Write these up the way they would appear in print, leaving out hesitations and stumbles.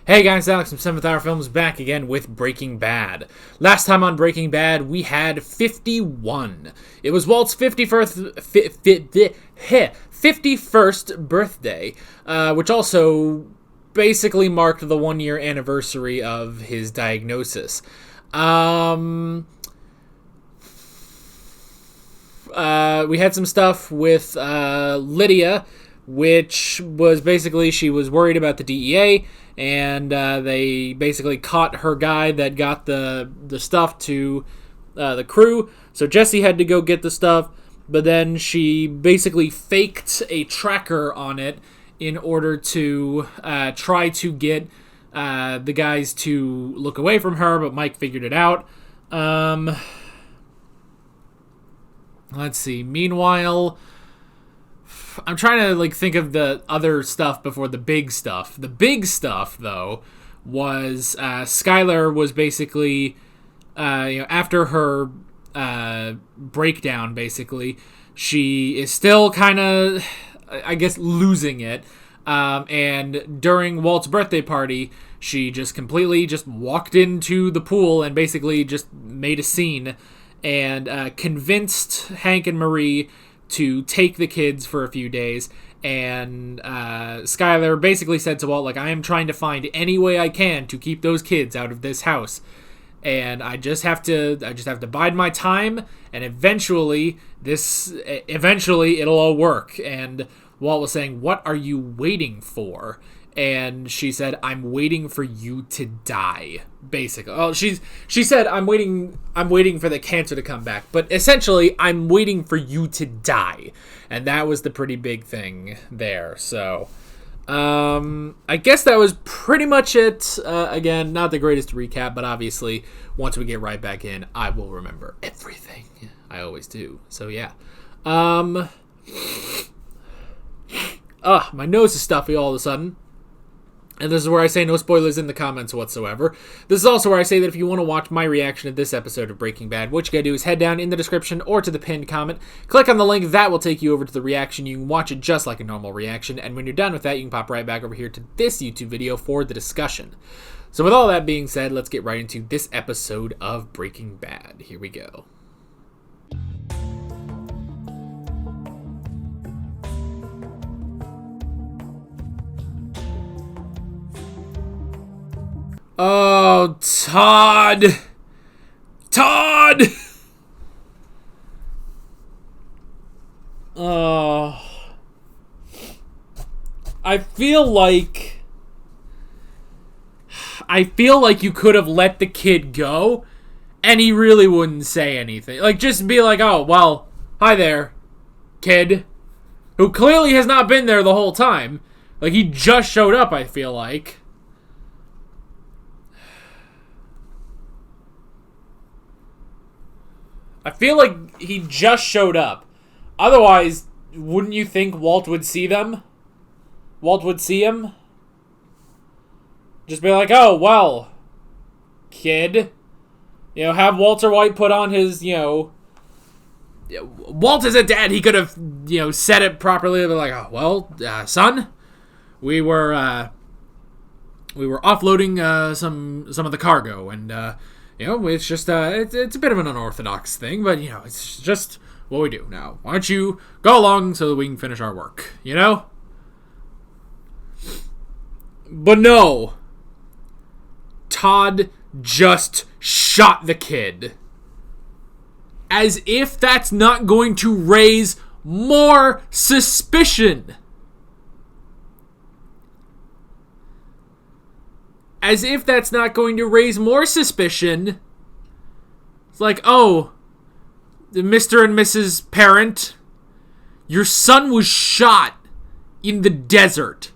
Hey guys, Alex from 7th Hour Films back again with Breaking Bad. Last time on Breaking Bad, we had 51. It was Walt's 51st birthday, which also basically marked the 1-year anniversary of his diagnosis. We had some stuff with Lydia, which was basically she was worried about the DEA, and they basically caught her guy that got the stuff to the crew. So Jesse had to go get the stuff, but then she basically faked a tracker on it in order to try to get the guys to look away from her, but Mike figured it out. Let's see. Meanwhile, I'm trying to think of the other stuff before the big stuff. The big stuff, though, was Skylar was basically, after her breakdown, basically, she is still kind of, I guess, losing it. And during Walt's birthday party, she just completely just walked into the pool and basically just made a scene and convinced Hank and Marie to take the kids for a few days. And Skylar basically said to Walt, I am trying to find any way I can to keep those kids out of this house. And I just have to bide my time, and eventually it'll all work. And Walt was saying, "What are you waiting for?" And she said, "I'm waiting for you to die." Basically, she said, "I'm waiting for the cancer to come back," but essentially, "I'm waiting for you to die," and that was the pretty big thing there. So, I guess that was pretty much it. Again, not the greatest recap, but obviously, once we get right back in, I will remember everything. I always do. So yeah. My nose is stuffy all of a sudden. And this is where I say no spoilers in the comments whatsoever. This is also where I say that if you want to watch my reaction to this episode of Breaking Bad, what you gotta do is head down in the description or to the pinned comment, click on the link, that will take you over to the reaction. You can watch it just like a normal reaction, and when you're done with that, you can pop right back over here to this YouTube video for the discussion. So with all that being said, let's get right into this episode of Breaking Bad. Here we go. Oh, Todd! Todd! Oh. I feel like you could have let the kid go, and he really wouldn't say anything. Just be like, "Oh, well, hi there, kid," who clearly has not been there the whole time. He just showed up, I feel like. I feel like he just showed up. Otherwise, wouldn't you think Walt would see them? Walt would see him? Just be like, "Oh, well, kid." Have Walter White put on his, Walt is a dad. He could have, said it properly. But "Oh, well, son, we were offloading some of the cargo, and it's just it's a bit of an unorthodox thing, but it's just what we do now. Why don't you go along so that we can finish our work, But no, Todd just shot the kid, as if that's not going to raise more suspicion. As if that's not going to raise more suspicion. It's like, "Oh, Mr. and Mrs. Parent, your son was shot in the desert."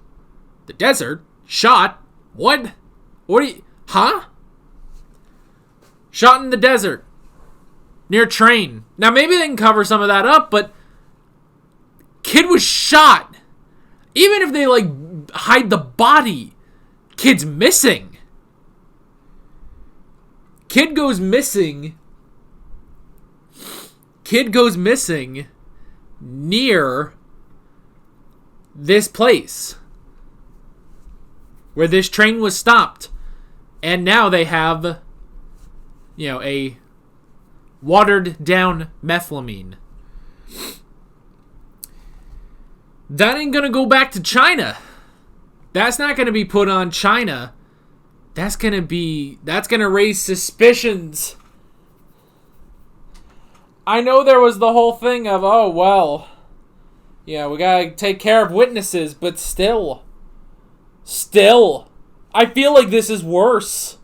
The desert? Shot? What? What are you... Huh? Shot in the desert. Near a train. Now, maybe they can cover some of that up, but... Kid was shot. Even if they, hide the body... Kid's missing. Kid goes missing near this place. where this train was stopped. And now they have, a watered down methylamine. That ain't gonna go back to China. That's not gonna be put on China. That's gonna raise suspicions. I know there was the whole thing of, we gotta take care of witnesses, but still, I feel like this is worse.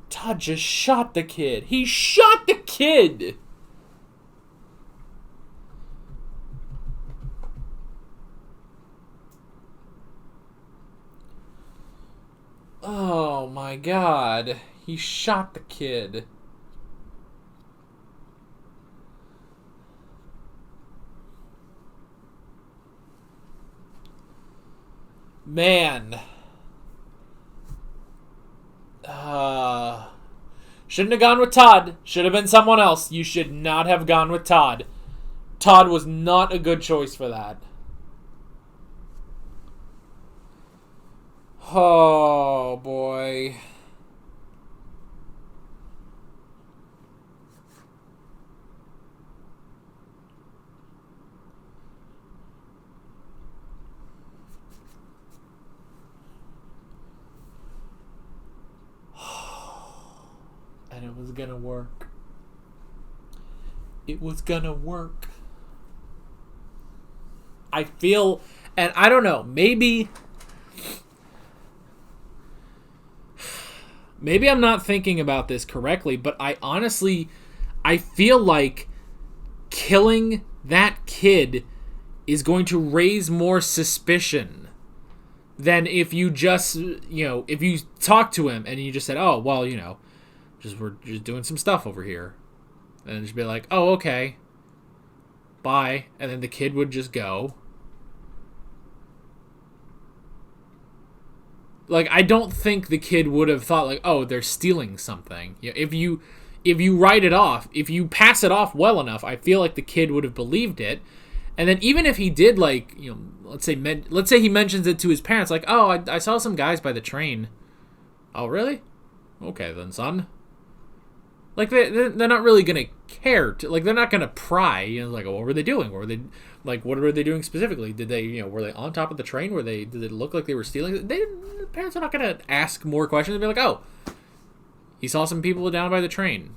Todd just shot the kid. He shot the kid! Oh my god. He shot the kid. Man. Shouldn't have gone with Todd. Should have been someone else. You should not have gone with Todd. Todd was not a good choice for that. Oh, boy. And it was gonna work. It was gonna work. I feel, and I don't know, maybe I'm not thinking about this correctly, but I feel like killing that kid is going to raise more suspicion than if you just, if you talk to him and you just said, oh, well, we're just doing some stuff over here. And just be like, oh, okay. Bye. And then the kid would just go. Like, I don't think the kid would have thought, like, oh, they're stealing something. If you write it off, if you pass it off well enough, I feel like the kid would have believed it. And then even if he did, like, let's say he mentions it to his parents, like, oh, I saw some guys by the train. Oh, really? Okay, then, son. Like, they're not really going to care. They're not going to pry. Like, oh, what were they doing? What were they doing specifically? Did they, were they on top of the train? Did it look like they were stealing? The parents are not going to ask more questions. They'll be like, oh, he saw some people down by the train.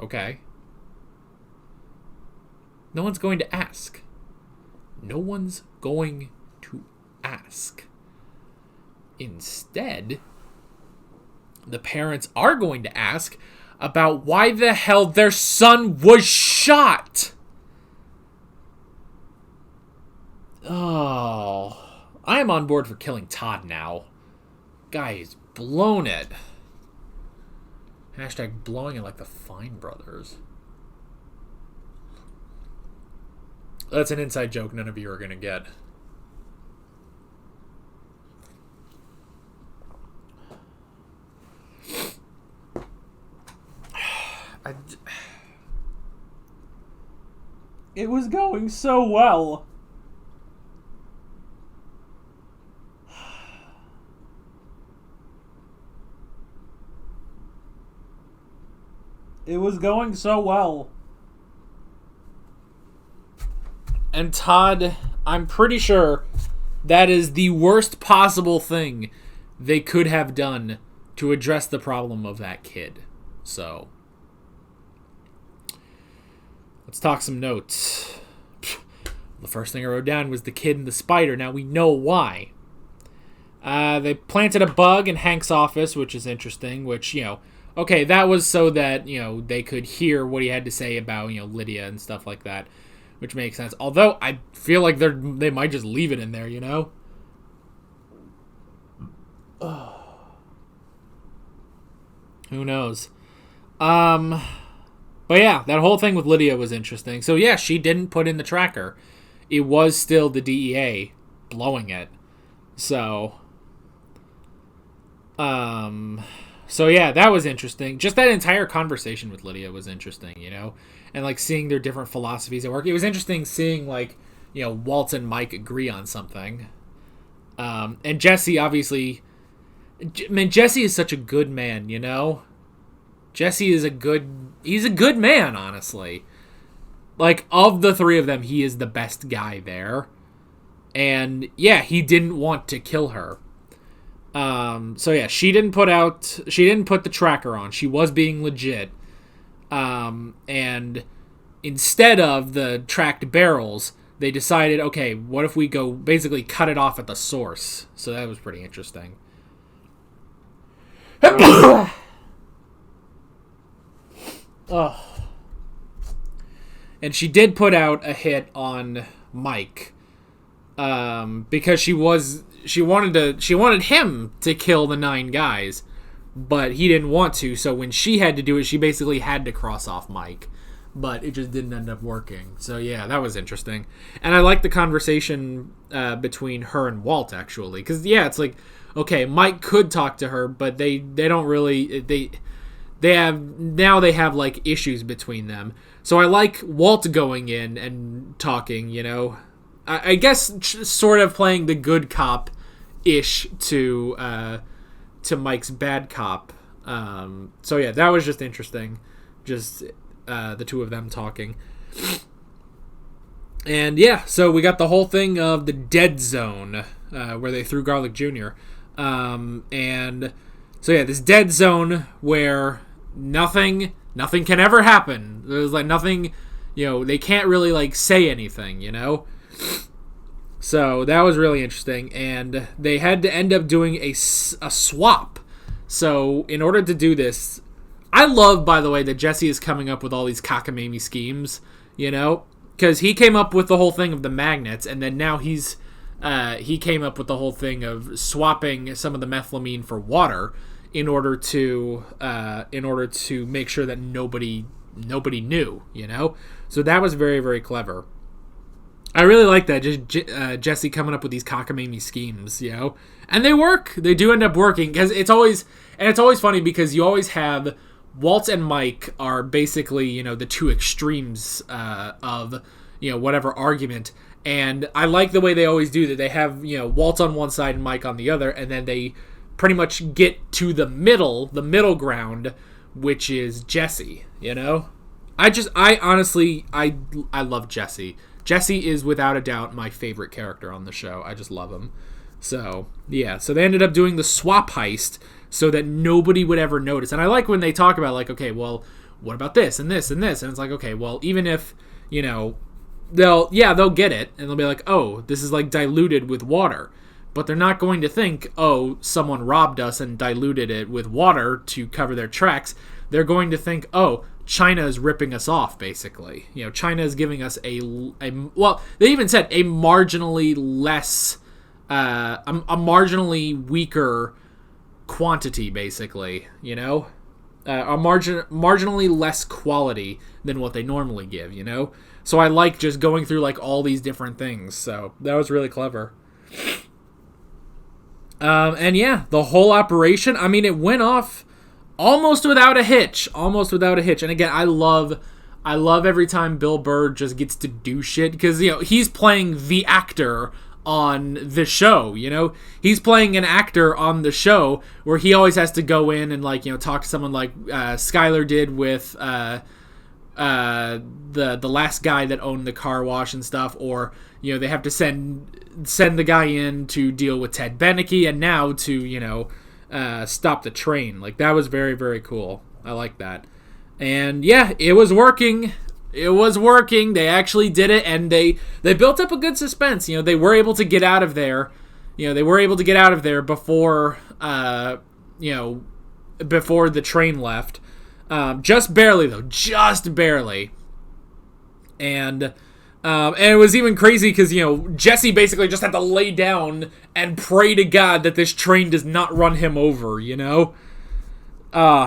Okay. No one's going to ask. No one's going to ask. Instead, the parents are going to ask about why the hell their son was shot. Oh, I am on board for killing Todd now. Guy has blown it. Hashtag blowing it like the Fine Brothers. That's an inside joke none of you are going to get. It was going so well. It was going so well. And Todd, I'm pretty sure that is the worst possible thing they could have done to address the problem of that kid. So, let's talk some notes. The first thing I wrote down was the kid and the spider. Now we know why. They planted a bug in Hank's office, which is interesting, which, okay, that was so that, they could hear what he had to say about, Lydia and stuff like that, which makes sense. Although, I feel like they might just leave it in there, Who knows? But yeah, that whole thing with Lydia was interesting. So yeah, she didn't put in the tracker. It was still the DEA blowing it. So yeah, that was interesting. Just that entire conversation with Lydia was interesting, and like seeing their different philosophies at work. It was interesting seeing like, you know, Walt and Mike agree on something. And Jesse, obviously, man, Jesse is such a good man, you know? Jesse is he's a good man, honestly. Like, of the three of them, he is the best guy there. And, yeah, he didn't want to kill her. So, yeah, she didn't put the tracker on. She was being legit. And instead of the tracked barrels, they decided, okay, what if we go basically cut it off at the source? So that was pretty interesting. Oh. And she did put out a hit on Mike, because she wanted him to kill the 9 guys, but he didn't want to. So when she had to do it, she basically had to cross off Mike, but it just didn't end up working. So yeah, that was interesting, and I like the conversation between her and Walt, actually, because yeah, it's like, okay, Mike could talk to her, but they don't really they have like issues between them. So I like Walt going in and talking, you know. I guess sort of playing the good cop-ish to Mike's bad cop. So yeah, that was just interesting. Just the two of them talking. And yeah, so we got the whole thing of the dead zone, where they threw Garlic Jr. And so yeah, this dead zone where nothing can ever happen. There's like nothing, you know, they can't really like say anything, you know? So that was really interesting, and they had to end up doing a swap. So in order to do this, I love, by the way, that Jesse is coming up with all these cockamamie schemes, you know? Because he came up with the whole thing of the magnets, and then now he came up with the whole thing of swapping some of the methylamine for water in order to make sure that nobody knew, you know? So that was very, very clever. I really like that, just Jesse coming up with these cockamamie schemes, you know? And they work. They do end up working, because it's always funny because you always have Walt and Mike are basically, you know, the two extremes of, you know, whatever argument. And I like the way they always do that. They have, you know, Walt on one side and Mike on the other, and then they pretty much get to the middle ground, which is Jesse, you know? I honestly love Jesse. Jesse is without a doubt my favorite character on the show. I just love him. So, yeah. So they ended up doing the swap heist so that nobody would ever notice. And I like when they talk about, like, okay, well, what about this and this and this? And it's like, okay, well, even if, you know, they'll get it. And they'll be like, oh, this is like diluted with water. But they're not going to think, oh, someone robbed us and diluted it with water to cover their tracks. They're going to think, oh, China is ripping us off, basically. You know, China is giving us well, they even said a marginally less, a marginally weaker quantity, basically, you know? A marginally less quality than what they normally give, you know? So I like just going through, like, all these different things. So that was really clever. And yeah, the whole operation, I mean, it went off almost without a hitch. And again, I love every time Bill Burr just gets to do shit, because, you know, he's playing the actor on the show, you know? He's playing an actor on the show where he always has to go in and, like, you know, talk to someone like Skyler did with the last guy that owned the car wash and stuff, or, you know, they have to send the guy in to deal with Ted Beneke, and now to, you know, stop the train. Like, that was very, very cool. I like that. And yeah, it was working. They actually did it, and they built up a good suspense. You know, they were able to get out of there. Before, before the train left. Just barely, though. Just barely. And it was even crazy because, you know, Jesse basically just had to lay down and pray to God that this train does not run him over, you know?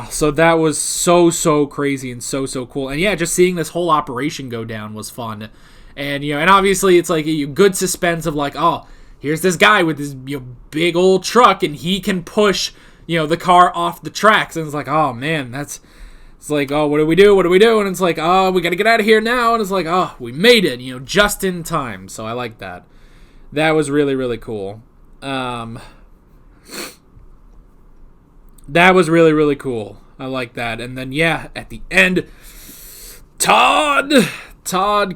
So that was so crazy and so cool. And yeah, just seeing this whole operation go down was fun. And, you know, and obviously it's like a good suspense of like, oh, here's this guy with this, you know, big old truck, and he can push, you know, the car off the tracks. And it's like, oh man, that's It's like, oh, what do we do? What do we do? And it's like, oh, we got to get out of here now. And it's like, oh, we made it, just in time. So I like that. That was really, really cool. That was really, really cool. I like that. And then, yeah, at the end, Todd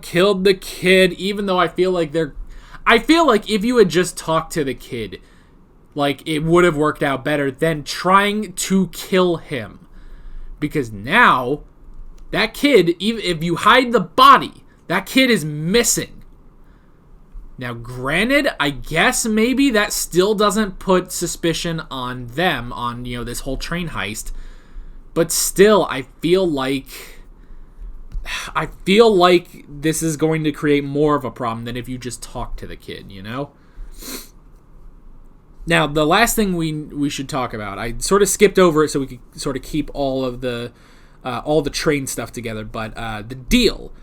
killed the kid, even though I feel like if you had just talked to the kid, like, it would have worked out better than trying to kill him. Because now, that kid, even if you hide the body, that kid is missing. Now, granted, I guess maybe that still doesn't put suspicion on them, on, this whole train heist. But still, I feel like this is going to create more of a problem than if you just talk to the kid, Now, the last thing we should talk about, I sort of skipped over it so we could sort of keep all the train stuff together, but the deal.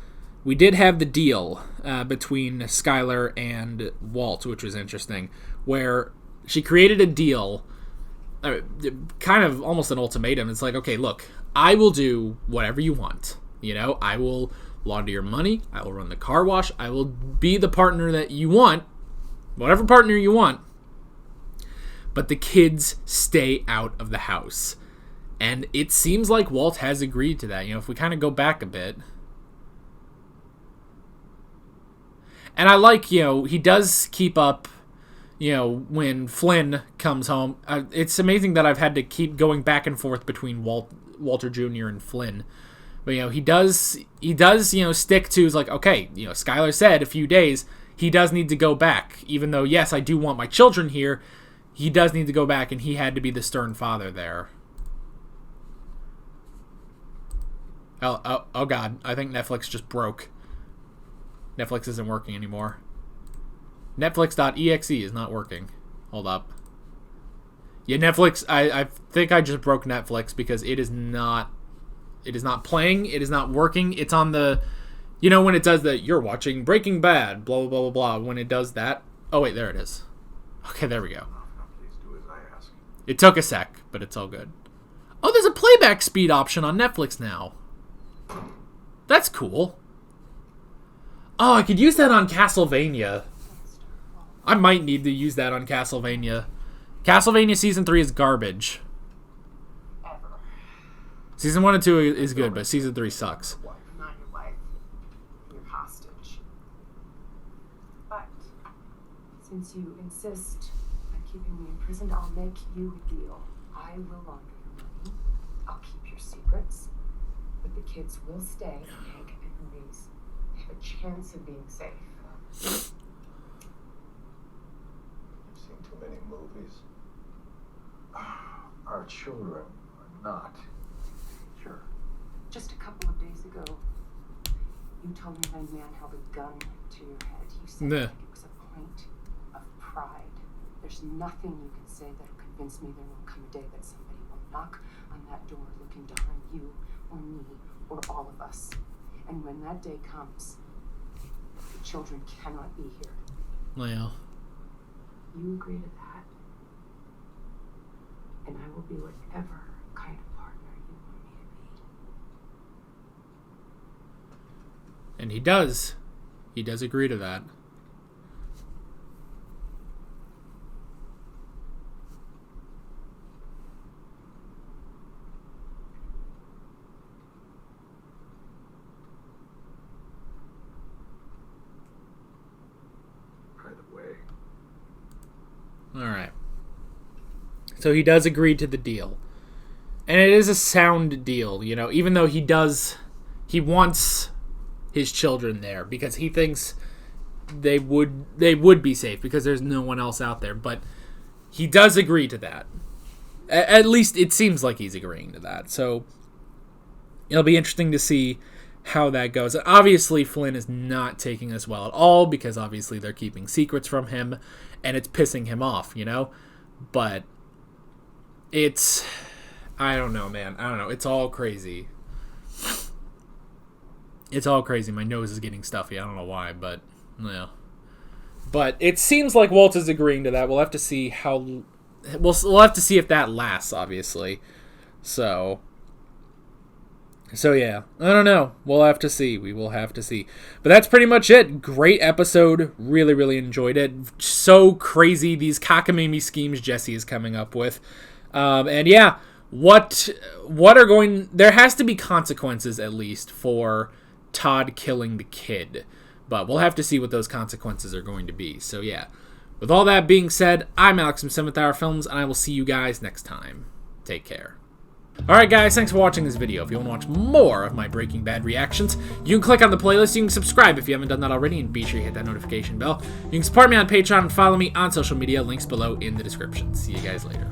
We did have the deal between Skylar and Walt, which was interesting, where she created a deal, kind of almost an ultimatum. It's like, okay, look, I will do whatever you want. I will launder your money. I will run the car wash. I will be the partner that you want, whatever partner you want. But the kids stay out of the house. And it seems like Walt has agreed to that. If we kind of go back a bit. And I like, he does keep up, when Flynn comes home. It's amazing that I've had to keep going back and forth between Walter Jr. and Flynn. But, he does, stick to, like, okay, Skylar said a few days, he does need to go back. Even though, yes, I do want my children here, he does need to go back, and he had to be the stern father there. Oh God, I think Netflix just broke. Netflix isn't working anymore. Netflix.exe is not working. Hold up. Yeah, Netflix, I think I just broke Netflix because it is not playing, it is not working. It's on the, when it does the, you're watching Breaking Bad, blah, blah, blah, blah, blah, when it does that. Oh, wait, there it is. Okay, there we go. It took a sec, but it's all good. Oh, there's a playback speed option on Netflix now. That's cool. Oh, I could use that on Castlevania. I might need to use that on Castlevania. Castlevania Season 3 is garbage. Season 1 and 2 is good, but Season 3 sucks. Not your wife. You're hostage. But since you insist on keeping me imprisoned, I'll make you a deal. I will launder your money. I'll keep your secrets. But the kids will stay, Hank and Louise. They have a chance of being safe. You've seen too many movies. Our children are not. Sure. Just a couple of days ago, you told me that a man held a gun to your head. You said like it was a point of pride. There's nothing you can say that'll convince me there will come a day that somebody will knock on that door looking to harm you or me or all of us. And when that day comes, the children cannot be here. Well. You agree to that, and I will be whatever kind of partner you want me to be. And he does. He does agree to that. Alright. So he does agree to the deal. And it is a sound deal, even though he wants his children there because he thinks they would be safe because there's no one else out there. But he does agree to that. At least it seems like he's agreeing to that. So it'll be interesting to see how that goes. And obviously Flynn is not taking this well at all because obviously they're keeping secrets from him and it's pissing him off, But it's, I don't know, man. I don't know. It's all crazy. It's all crazy. My nose is getting stuffy. I don't know why, but yeah. But it seems like Walt is agreeing to that. We'll have to see how. We'll have to see if that lasts, obviously. So So yeah, I don't know. We'll have to see. We will have to see. But that's pretty much it. Great episode. Really, really enjoyed it. So crazy, these cockamamie schemes Jesse is coming up with. And yeah, what are going... There has to be consequences, at least, for Todd killing the kid. But we'll have to see what those consequences are going to be. So yeah, with all that being said, I'm Alex from 7th Hour Films, and I will see you guys next time. Take care. Alright guys, thanks for watching this video. If you want to watch more of my Breaking Bad reactions, you can click on the playlist, you can subscribe if you haven't done that already, and be sure you hit that notification bell. You can support me on Patreon and follow me on social media, links below in the description. See you guys later.